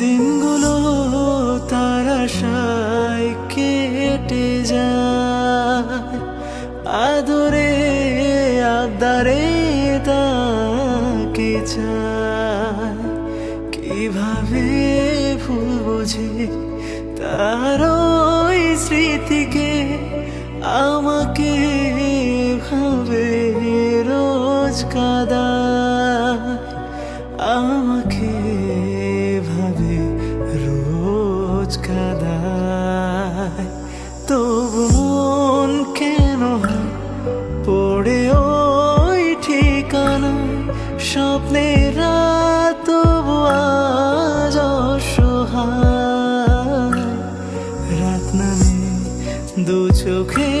দিনগুলো তার আশায় কেটে যায়, আদরে আবদারে তাকে চায়। কিভাবে ভুল বুঝে তার ওই স্মৃতিকে, আমাকে ভাবে রোজ কাঁদায়, আমাকে ভাবে রোজ কাঁদায়। তবু মন কেন পড়ে ওই ঠিকানায়, স্বপ্নের রাত তবু আজ অসহায়। রাত নামে দু চোখে